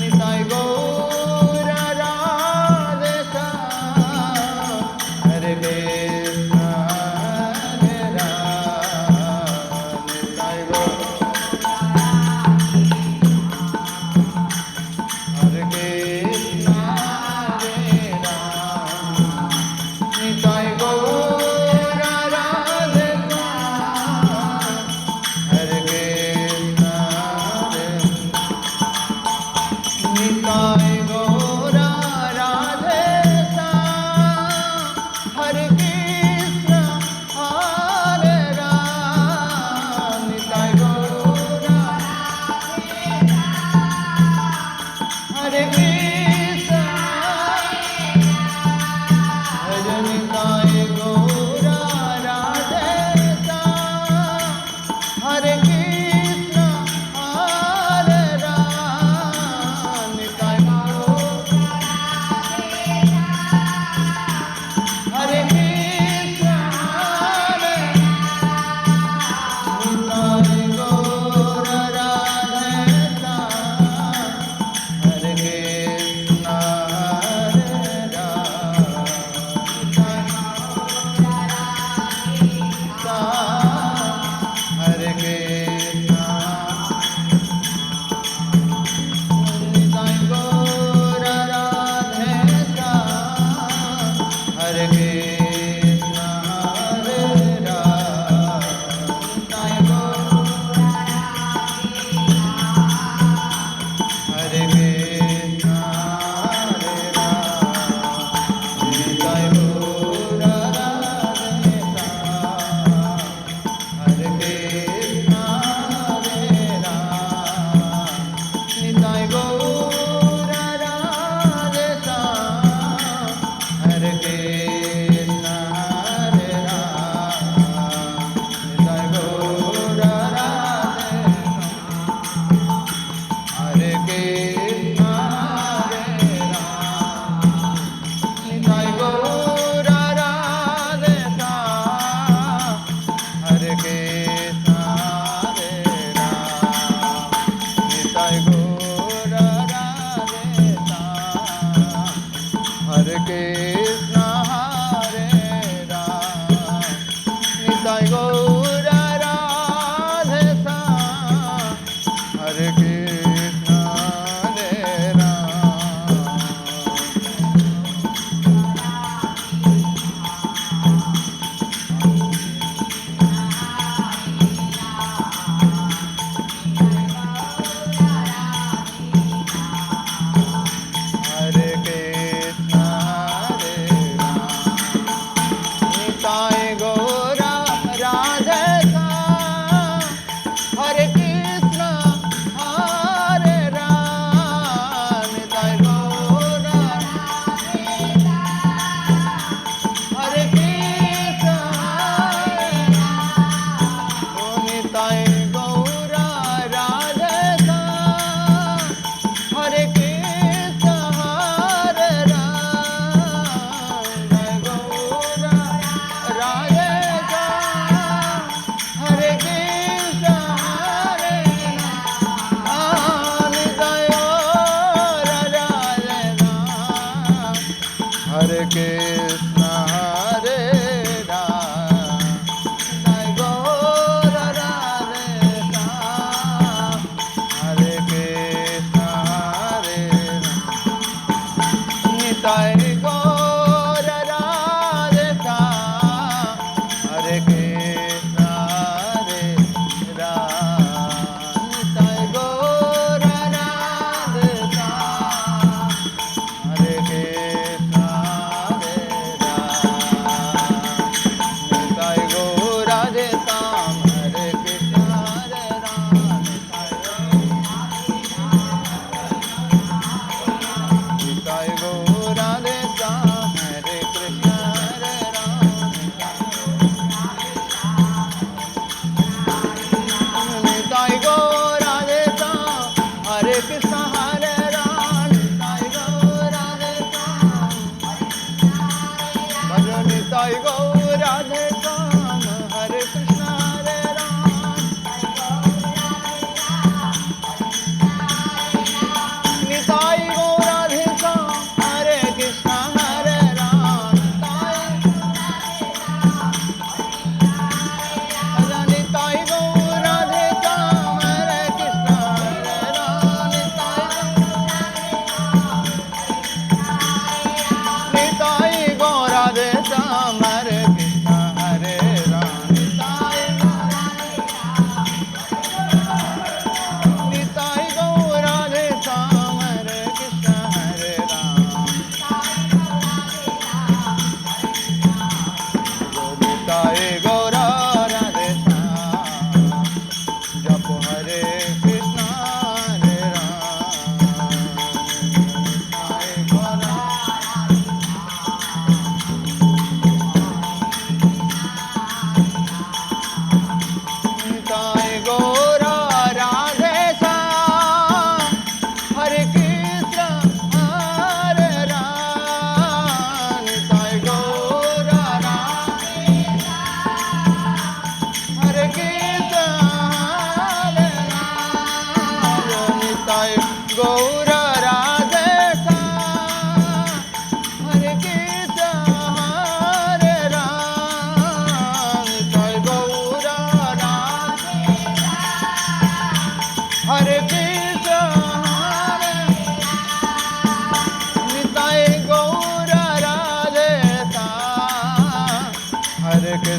Nitai Gaur Radhe Shyam Hare Krishna Hare Ram Nitai Gaur Hare Krishna Hare Ram Nitai Gaur Radhe Shyam Hare Krishna Hare Nitai Gaur Radhe Shyam Hare Krishna Hare Ram Nitai Gaur Hare Krishna Hare Nitai Gaur Radhe Shyam Hare Krishna Hare Ram Nitai Gaur Hare Krishna Hare Nitai Gaur Radhe Shyam Hare Krishna Hare Ram Hare Krishna Nitai Gaur Radhe Shyam Hare Krishna Hare Ram Nitai Gaur Hare Krishna Hare Ram Nitai Gaur Radhe Shyam Hare Krishna Hare Ram Nitai Gaur Radhe Shyam Hare Krishna Hare Ram Nitai Gaur Radhe Hare Krishna Hare Ram Nitai Gaur Radhe Shyam Hare Krishna Hare Ram Nitai Gaur Radhe Shyam Hare Krishna Hare Ram Nitai Gaur Radhe Shyam Hare Krishna Hare Hare Krishna Hare Nitai Gaur Radhe Shyam Hare Krishna Hare Ram Nitai Gaur Hare Krishna Nitai Gaur Radhe Shyam Hare Krishna Hare Ram Nitai Gaur Radhe Shyam Hare Krishna Hare Ram Nitai Gaur Radhe Shyam Hare Krishna Hare Ram Nitai Gaur Radhe Shyam Hare Krishna Hare Ram Nitai Gaur Radhe Shyam Hare Krishna Hare Ram Nitai Gaur Radhe Shyam Hare Krishna Hare Ram Nitai Gaur Radhe Shyam Hare Krishna Hare Ram Nitai Gaur Radhe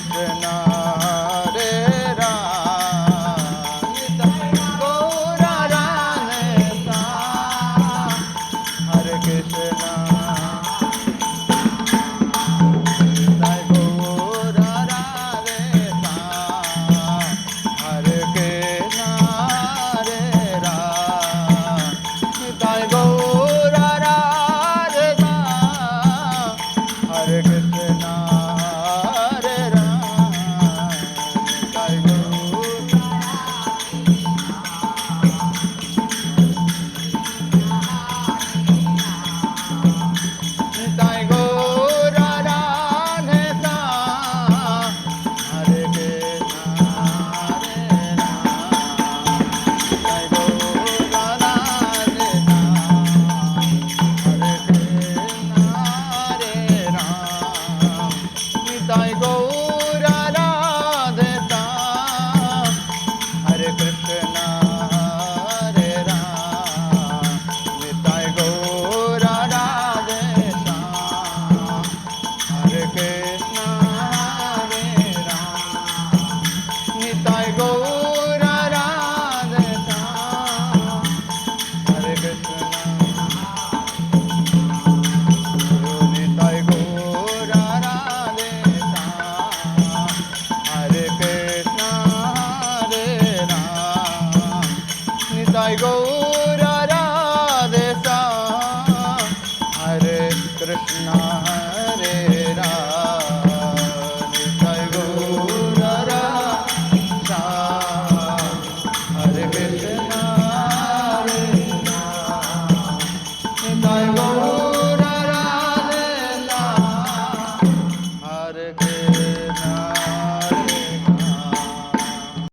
Krishna Hare Ram Gaura Radhe Shyam Hare Krishna Nitai Gaura Radhe Shyam Hare Krishna Hare Ram Nitai Gaura Radhe Shyam Hare Krishna Hare Ram Nitai Gaura Nitai Gaura Radhe Shyam Hare Krishna Hare Ram Nitai Gaura Radhe Shyam Hare Krishna Hare Ram Nitai Gaura Radhe Shyam Hare Krishna Hare Ram Nitai Gaura Radhe Shyam Hare Krishna Nitai Gaura Radhe Shyam Hare Krishna Hare Ram Nitai Gaura